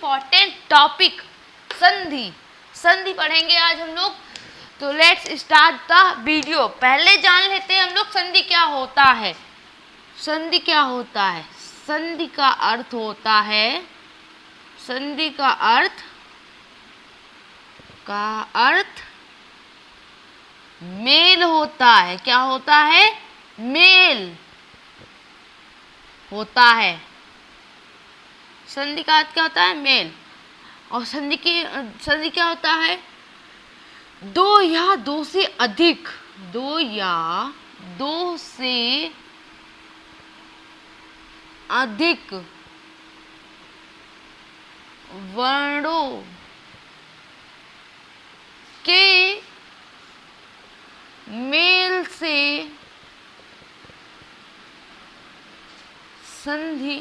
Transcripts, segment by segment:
Important topic संधि। संधि पढ़ेंगे आज हम लोग। तो लेट्स स्टार्ट द वीडियो। पहले जान लेते हैं हम लोग संधि क्या होता है। संधि क्या होता है? संधि का अर्थ होता है, संधि का अर्थ मेल होता है। क्या होता है? मेल होता है। संधि का अर्थ क्या होता है? मेल। और संधि क्या होता है? दो या दो से अधिक, दो या दो से अधिक वर्णों के मेल से संधि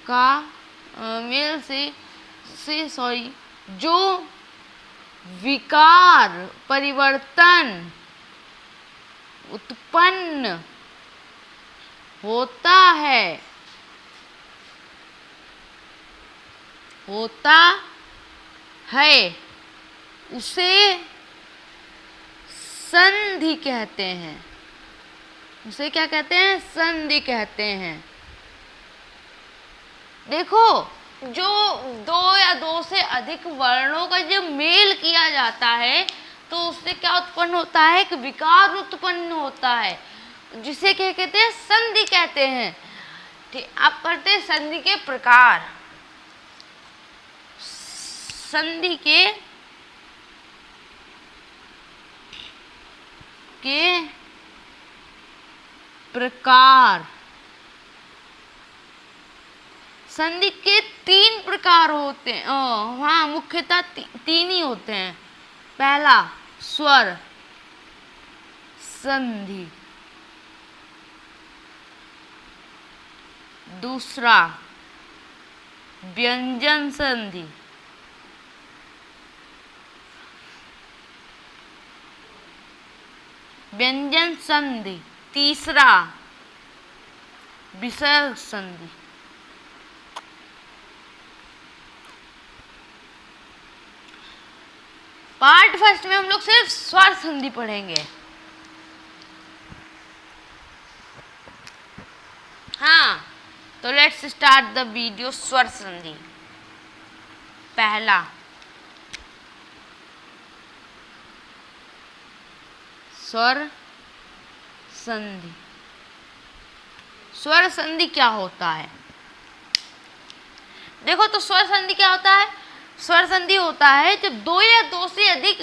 का मेल से जो विकार परिवर्तन उत्पन्न होता है उसे संधि कहते हैं। उसे क्या कहते हैं? संधि कहते हैं। देखो, जो दो या दो से अधिक वर्णों का जब मेल किया जाता है तो उससे क्या उत्पन्न होता है? एक विकार उत्पन्न होता है, जिसे क्या कहते हैं? संधि कहते हैं। ठीक, आप पढ़ते हैं संधि के प्रकार। संधि के प्रकार। संधि के तीन प्रकार होते हैं। हाँ, मुख्यतः तीन ही होते हैं। पहला स्वर संधि, दूसरा व्यंजन संधि, तीसरा विसर्ग संधि। पार्ट फर्स्ट में हम लोग सिर्फ स्वर संधि पढ़ेंगे। हाँ, तो लेट्स स्टार्ट द वीडियो। स्वर संधि। पहला स्वर संधि। स्वर संधि क्या होता है? देखो, तो स्वर संधि क्या होता है? स्वर संधि होता है जब दो या दो से अधिक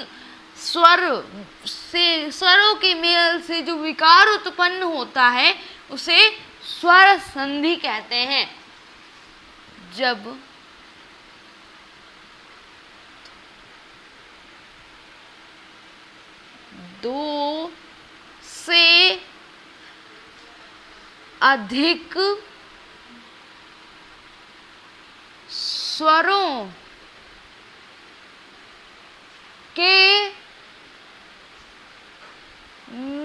स्वरों के मेल से जो विकार उत्पन्न होता है उसे स्वर संधि कहते हैं। जब दो से अधिक स्वरों के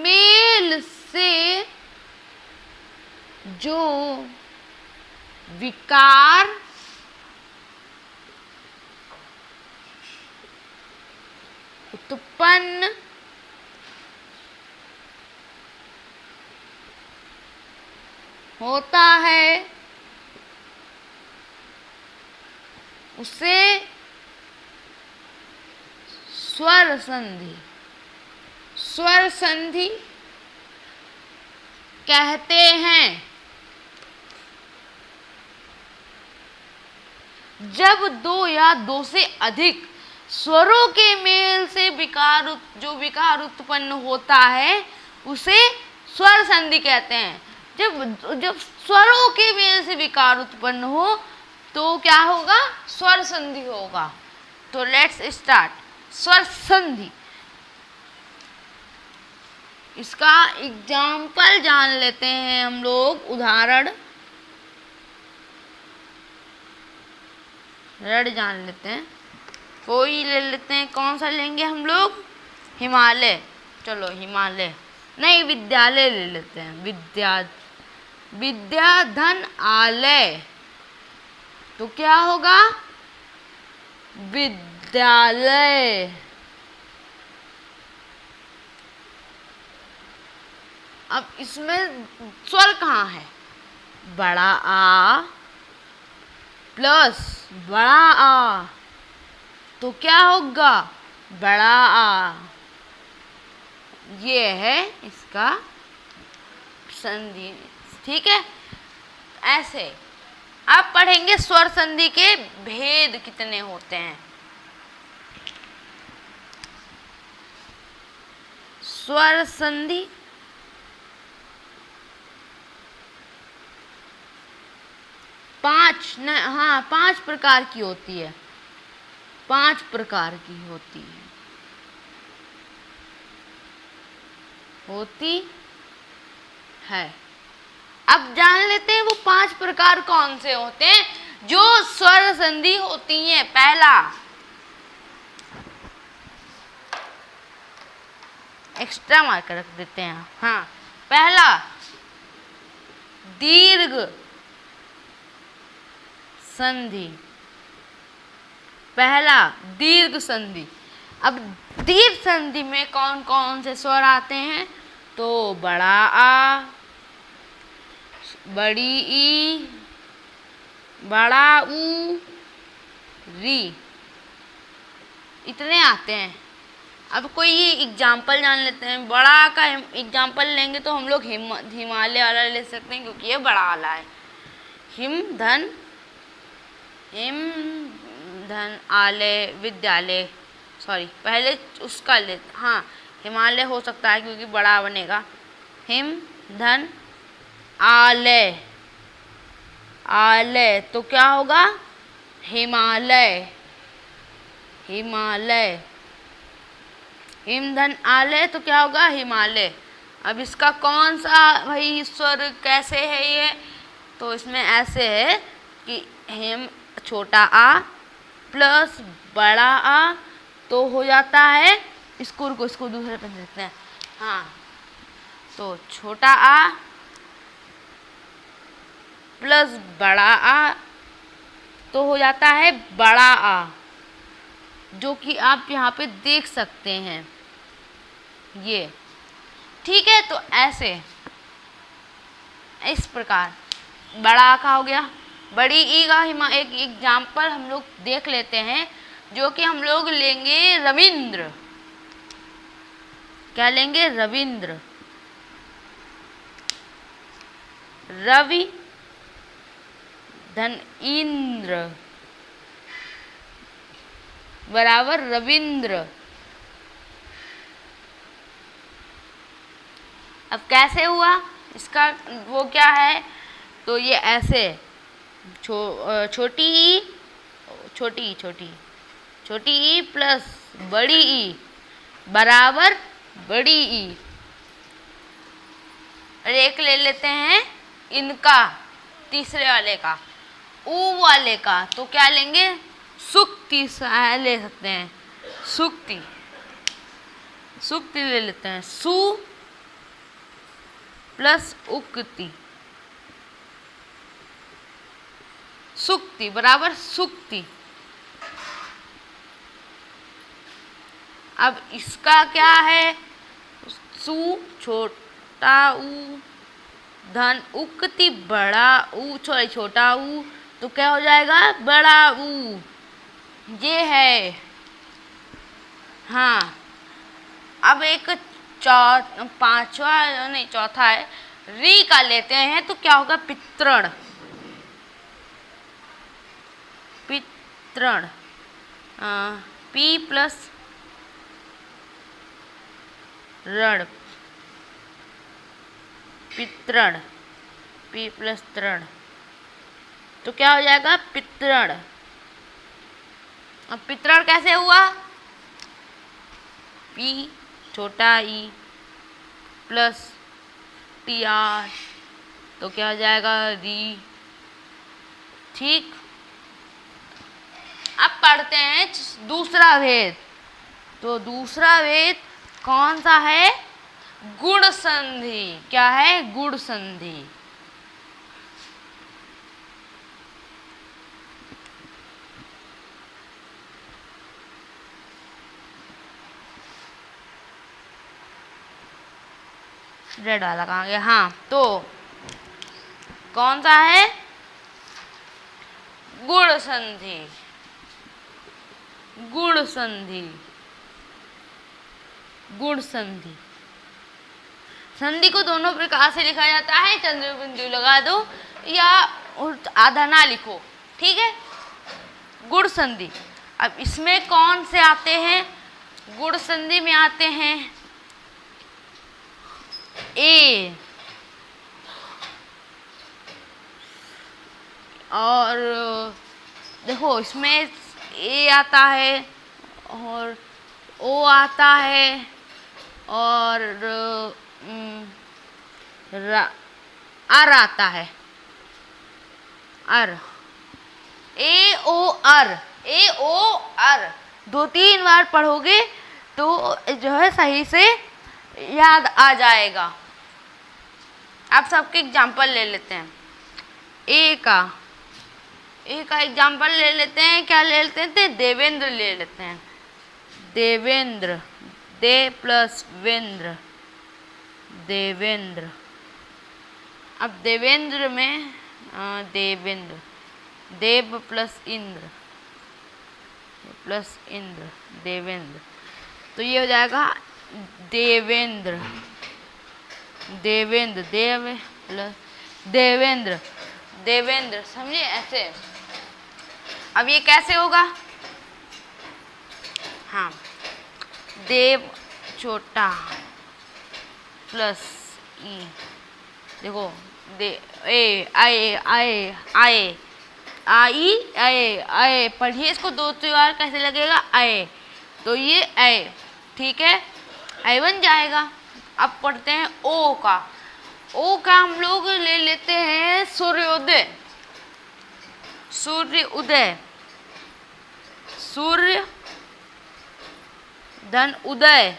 मेल से जो विकार उत्पन्न होता है उसे स्वर संधि कहते हैं। जब दो या दो से अधिक स्वरों के मेल से जो विकार उत्पन्न होता है उसे स्वर संधि कहते हैं। जब स्वरों के मेल से विकार उत्पन्न हो तो क्या होगा? स्वर संधि होगा। तो लेट्स स्टार्ट स्वर संधि। इसका एग्जाम्पल जान लेते हैं हम लोग, उदाहरण जान लेते हैं। कोई ले लेते हैं। कौन सा लेंगे हम लोग? हिमालय। चलो हिमालय नहीं, विद्यालय ले लेते हैं। विद्या धन आलय, तो क्या होगा? विद्यालय। अब इसमें स्वर कहाँ है? बड़ा आ प्लस बड़ा आ, तो क्या होगा? बड़ा आ। ये है इसका संधि। ठीक है, ऐसे अब पढ़ेंगे स्वर संधि के भेद कितने होते हैं। स्वर संधि पांच प्रकार की होती है। 5 प्रकार की होती है। अब जान लेते हैं वो 5 प्रकार कौन से होते हैं जो स्वर संधि होती हैं। पहला, एक्स्ट्रा मार्कर रख देते हैं। हाँ, पहला दीर्घ संधि। पहला दीर्घ संधि। अब दीर्घ संधि में कौन कौन से स्वर आते हैं? तो बड़ा आ, बड़ी ई, बड़ा ऊ, री, इतने आते हैं। अब कोई ये एग्जाम्पल जान लेते हैं। बड़ा का एग्जाम्पल लेंगे तो हम लोग हिमालय वाला ले सकते हैं क्योंकि ये बड़ा वाला है। हिम धन आलय विद्यालय, सॉरी पहले उसका ले, हाँ हिमालय हो सकता है क्योंकि बड़ा बनेगा। हिम धन आलय, आलय तो क्या होगा? हिमालय, हिमालय। हिम धन आलय तो क्या होगा? हिमालय। अब इसका कौन सा भाई स्वर कैसे है ये? तो इसमें ऐसे है कि हिम छोटा आ प्लस बड़ा आ तो हो जाता है, इसको दूसरे पे देते हैं। हाँ, तो छोटा आ प्लस बड़ा आ तो हो जाता है बड़ा आ, जो कि आप यहाँ पे देख सकते हैं ये। ठीक है, तो ऐसे इस प्रकार बड़ा आ का हो गया। बड़ी ई का एक एग्जाम्पल हम लोग देख लेते हैं, जो कि हम लोग लेंगे रविंद्र। क्या लेंगे? रविंद्र। रवि धन इंद्र बराबर रविंद्र। अब कैसे हुआ इसका? वो क्या है? तो ये ऐसे छोटी ई प्लस बड़ी ई बराबर बड़ी ई। और एक ले लेते हैं इनका, तीसरे वाले का, ऊ वाले का, तो क्या लेंगे? सुक्ति ले सकते हैं। सुक्ति, सुक्ति ले लेते हैं। सु प्लस उक्ति, सुक्ति बराबर सुक्ति। अब इसका क्या है? सु छोटा ऊ धन उक्ति बड़ा ऊ, सॉरी छोटा ऊ, तो क्या हो जाएगा? बड़ा ऊ। ये है। हाँ, अब एक चौथा है री का लेते हैं, तो क्या होगा? पितृण, पितृण। पी प्लस ऋण, पितृण, पी प्लस तृण, तो क्या हो जाएगा? पितृण। अब पितृण कैसे हुआ? पी छोटा ई प्लस टी आर, तो क्या हो जाएगा? री। ठीक, अब पढ़ते हैं दूसरा भेद। तो दूसरा भेद कौन सा है? गुण संधि। क्या है? गुण संधि। रेड वाला कहाँ गया? हाँ, तो कौन सा है? गुण संधि। गुण संधि। गुण संधि। संधि को दोनों प्रकार से लिखा जाता है, चंद्र बिंदु लगा दो या आधा ना लिखो, ठीक है। गुण संधि। अब इसमें कौन से आते हैं? गुण संधि में आते हैं ए और देखो इसमें ए आता है और ओ आता है और अर आता है। अर, ए ओ अर, ए ओ अर 2-3 बार पढ़ोगे तो जो है सही से याद आ जाएगा। आप सबके एग्जाम्पल ले लेते हैं। ए का एग्जाम्पल ले लेते हैं। क्या ले लेते हैं? देवेंद्र ले लेते हैं। देवेंद्र, दे प्लस वेंद्र, देवेंद्र। अब देवेंद्र में देवेंद्र, देव प्लस इंद्र प्लस इंद्र, देवेंद्र। तो ये हो जाएगा देवेंद्र। देवेंद्र, देव प्लस देवेंद्र, देवेंद्र, समझे ऐसे। अब ये कैसे होगा? हाँ, देव छोटा प्लस ई, देखो दे ए आए आए आए आई आए आए, पढ़िए इसको 2 बार कैसे लगेगा? आए, तो ये आए, ठीक है, आई बन जाएगा। अब पढ़ते हैं ओ का। ओ का हम लोग ले लेते हैं सूर्योदय। सूर्य उदय, सूर्य धन उदय,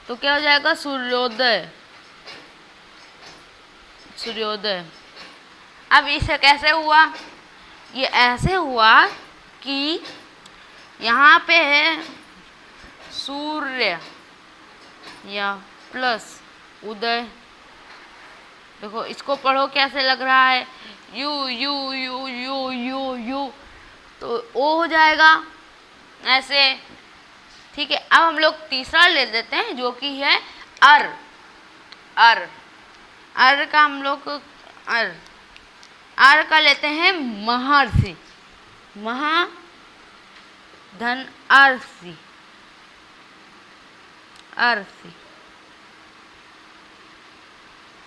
तो क्या हो जाएगा? सूर्योदय, सूर्योदय। अब इसे कैसे हुआ? ये ऐसे हुआ कि यहाँ पे है सूर्य या प्लस उदय। देखो इसको पढ़ो कैसे लग रहा है? You you you you you you, तो ओ हो जाएगा ऐसे, ठीक है। अब हम लोग तीसरा ले लेते हैं जो कि है अर। अर, अर का हम लोग अर का लेते हैं महर्षि। महा धन अर्षि, अर्षि।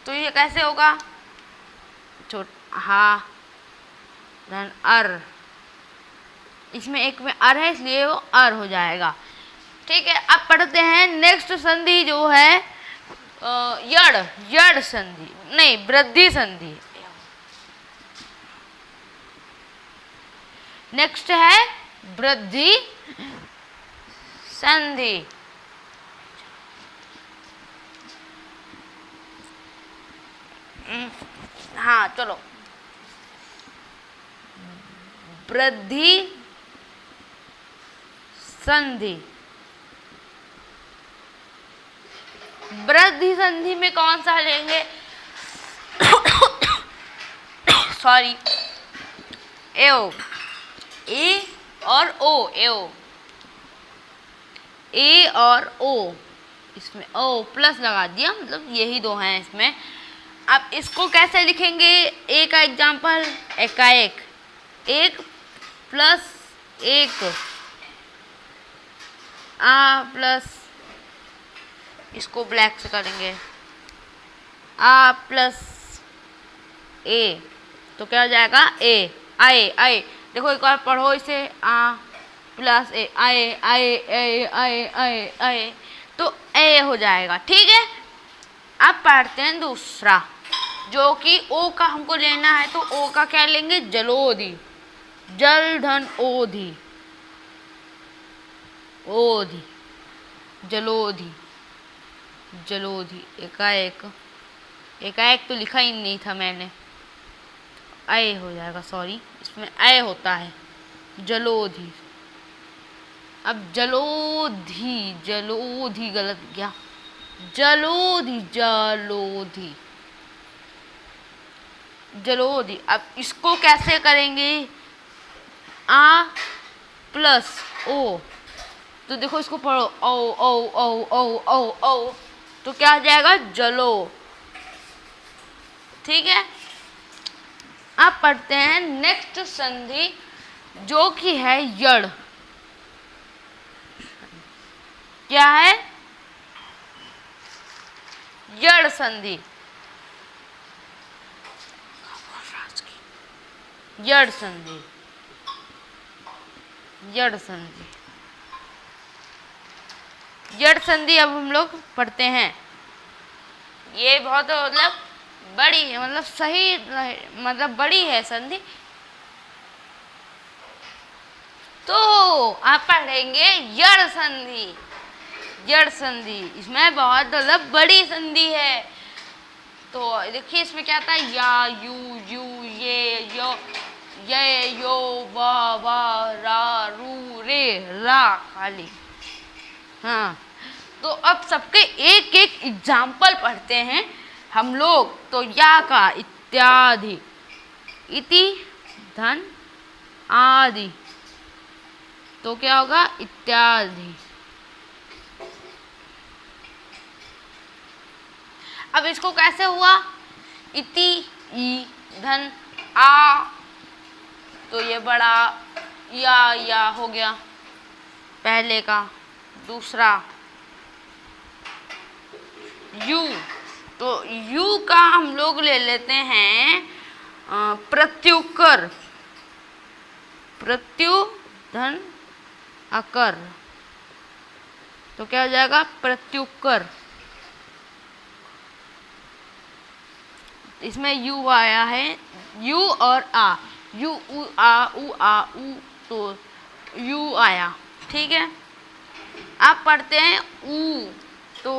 तो ये कैसे होगा? हा धन अर, इसमें एक में अर है इसलिए वो अर हो जाएगा, ठीक है। अब पढ़ते हैं नेक्स्ट संधि जो है यड़, यड़ संधि, नहीं वृद्धि संधि। नेक्स्ट है वृद्धि संधि। हाँ चलो, वृद्धि संधि। वृद्धि संधि में कौन सा लेंगे? सॉरी, एओ, ए और ओ, एओ, ए और ओ, इसमें ओ प्लस लगा दिया, मतलब यही दो हैं इसमें। अब इसको कैसे लिखेंगे? ए का एग्जाम्पल, एकाएक, एक प्लस एक, आ प्लस, इसको ब्लैक से करेंगे, आ प्लस ए, तो क्या हो जाएगा? ए, आए आए। देखो एक बार पढ़ो इसे, आ प्लस ए, आए आए आए आए आए आए, तो ए हो जाएगा, ठीक है। अब पढ़ते हैं दूसरा जो कि ओ का हमको लेना है, तो ओ का क्या लेंगे? जलोधि, जल धन ओधि, ओधि, जलोधि, जलोधि। एकाएक, एकाएक तो लिखा ही नहीं था मैंने, अय हो जाएगा, सॉरी, इसमें अय होता है, जलोधि। अब जलोधि, जलोधि गलत गया, जलोधि, जलोधि, जलोधि। अब इसको कैसे करेंगे? आ प्लस ओ, तो देखो इसको पढ़ो, ओ ओ ओ ओ ओ ओ, तो क्या आ जाएगा? जलो। ठीक है। अब पढ़ते हैं नेक्स्ट संधि जो कि है यड़। क्या है? यड़ संधि। यड़ संधि, यड़ संधि, यड़ संधि अब हम लोग पढ़ते हैं। ये बहुत मतलब बड़ी है, मतलब सही, मतलब बड़ी है संधि। तो आप पढ़ेंगे यड़ संधि। यड़ संधि इसमें बहुत मतलब बड़ी संधि है। तो देखिए इसमें क्या आता है? या, यू, यू, ये, यो, ये, यो, वा, रा, रू, रे, रा, खाली। हाँ, तो अब सबके एक एक एग्जाम्पल पढ़ते हैं हम लोग। तो या का इत्यादि, इति धन आदि, तो क्या होगा? इत्यादि। अब इसको कैसे हुआ? इति, ई, धन आ, तो ये बड़ा या हो गया पहले का। दूसरा यू, तो यू का हम लोग ले लेते हैं प्रत्युकर, प्रत्यु धन अकर, तो क्या हो जाएगा? प्रत्युकर। इसमें यू आया है, यू और आ, यू उ आ उ, तो यू आया। ठीक है। अब पढ़ते हैं ऊ, तो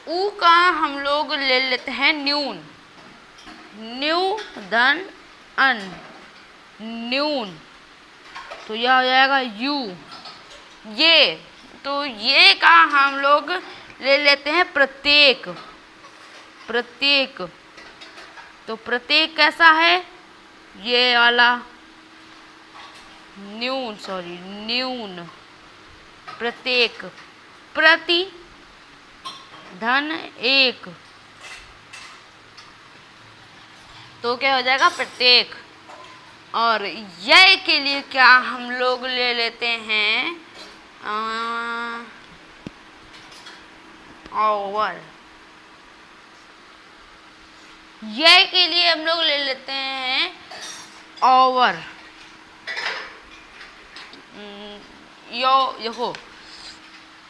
ऊ का हम लोग ले लेते हैं न्यून, न्यू धन अन, न्यून, तो यह हो जाएगा यू। ये, तो ये का हम लोग ले लेते हैं प्रत्येक, प्रत्येक, तो प्रत्येक कैसा है? ये वाला न्यून, सॉरी न्यून, प्रत्येक, प्रति धन एक, तो क्या हो जाएगा? प्रत्येक। और यय के लिए क्या हम लोग ले लेते हैं? ओवर। यय के लिए हम लोग ले लेते हैं ओवर। यो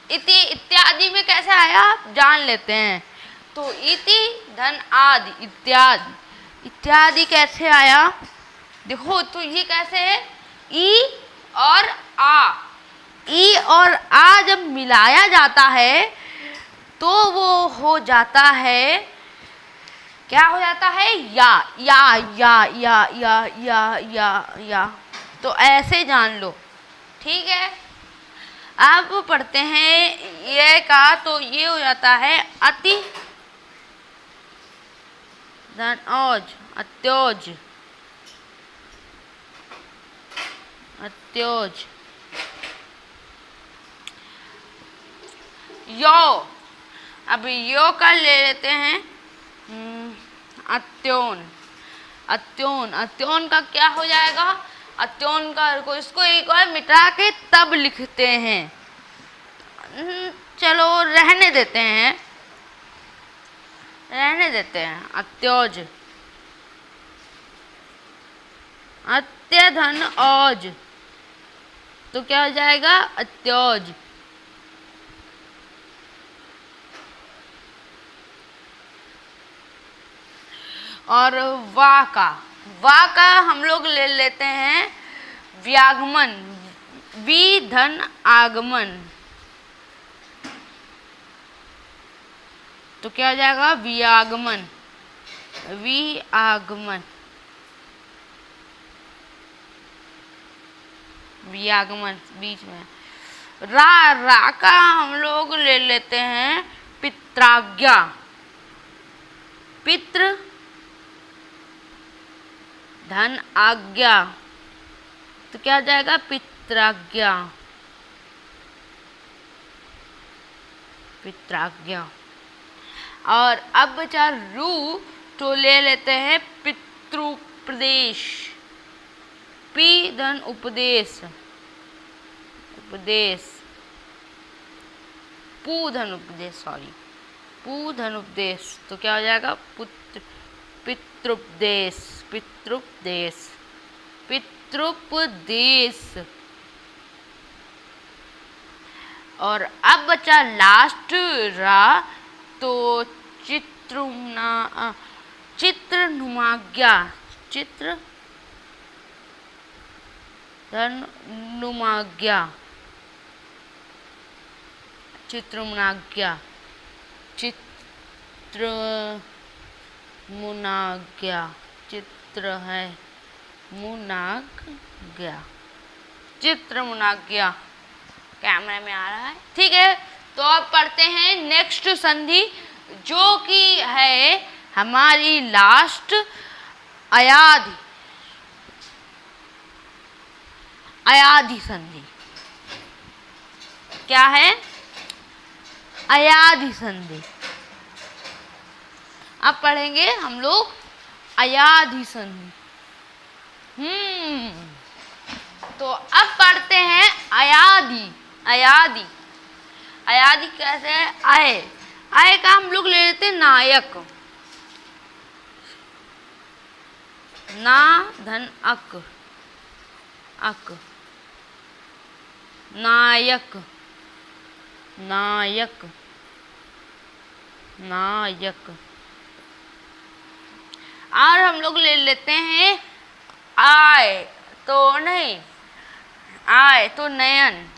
इति इत्यादि में कैसे आया जान लेते हैं। तो इति धन आदि, इत्यादि, इत्यादि कैसे आया? देखो तो ये कैसे है? ई और आ, ई और आ जब मिलाया जाता है तो वो हो जाता है, क्या हो जाता है? या, तो ऐसे जान लो। ठीक है। अब पढ़ते हैं ये का, तो ये हो जाता है अति धन औज, अत्योज, अत्योज। यो, अब यो का ले लेते हैं अत्योन, अत्योन, अत्योन का क्या हो जाएगा? अत्योन का को इसको एक बार मिटा के तब लिखते हैं। चलो रहने देते हैं, रहने देते हैं। अत्योज, अत्य धन औज, तो क्या हो जाएगा? अत्योज। और वा का हम लोग ले लेते हैं व्यागमन, वी धन आगमन, तो क्या हो जाएगा? वियागमन, वी आगमन, वियागमन बीच में। रा का हम लोग ले लेते हैं पित्राज्ञा, पितृ धन आज्ञा, तो क्या आ जाएगा पित्राज्ञा, पित्राज्ञा। और अब बचा रू, तो ले लेते हैं पितृपदेश, पी धन उपदेश, उपदेश, पू धन उपदेश, सॉरी पू धन उपदेश, तो क्या हो जाएगा पुत्र, पितृपदेश, पितृपदेश, पितृपदेश। और अब बचा लास्ट रा, तो चित्रनुमाज्ञा, चित्र धन नुमाज्ञा, चित्रमुनाज्ञा, चित्रमुनाज्ञा, चित्र है मुनाज्ञा, चित्रमुनाज्ञा। कैमरे में आ रहा है, ठीक है। तो अब पढ़ते हैं नेक्स्ट संधि, जो कि है हमारी लास्ट अयाधि, अयाधि संधि। क्या है? अयाधि संधि। अब पढ़ेंगे हम लोग अयाधि संधि। तो अब पढ़ते हैं अयाधि, अयाधि, अयाधि कैसे है? आय, आय का हम लोग ले लेते हैं नायक, ना धन अक, अक, नायक, नायक, नायक। और हम लोग ले लेते हैं आय, तो नहीं, आय तो नयन,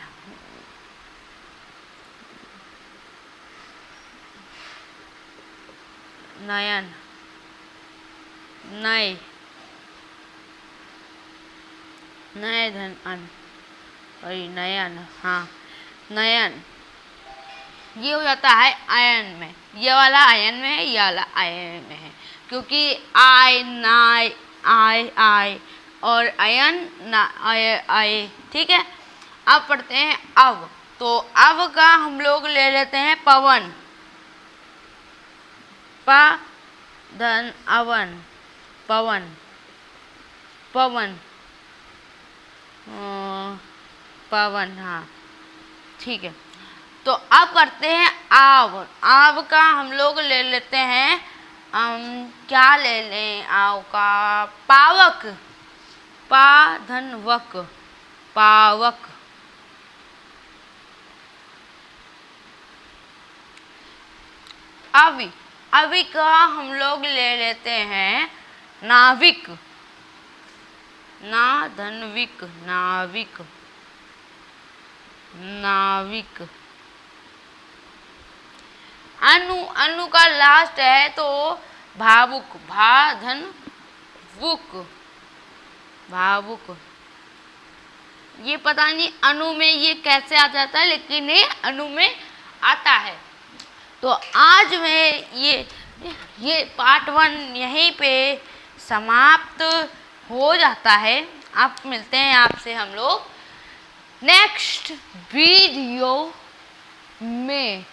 नयन, नय, नय धन अन, सॉरी नयन, हाँ नयन। ये हो जाता है आयन में, ये वाला आयन में है, ये वाला आयन में है, क्योंकि आय, नाय, आय, आय और अयन ना, आय, आय, ठीक है। अब पढ़ते हैं अव, तो अव का हम लोग ले लेते हैं पवन, प धन अवन, पवन, पवन, पवन, हाँ ठीक है। तो अब करते हैं आव, आव का हम लोग ले लेते हैं क्या ले लें आव का? पावक, पा धन वक, पावक। अवि, अवि का हम लोग ले लेते हैं नाविक, ना धन विक, नाविक, नाविक। अनु, अनु का लास्ट है तो भावुक, भा धन वुक, भावुक। ये पता नहीं अनु में ये कैसे आ जाता है, लेकिन ये अनु में आता है। तो आज में ये पार्ट 1 यहीं पे समाप्त हो जाता है। आप मिलते हैं आपसे हम लोग नेक्स्ट वीडियो में।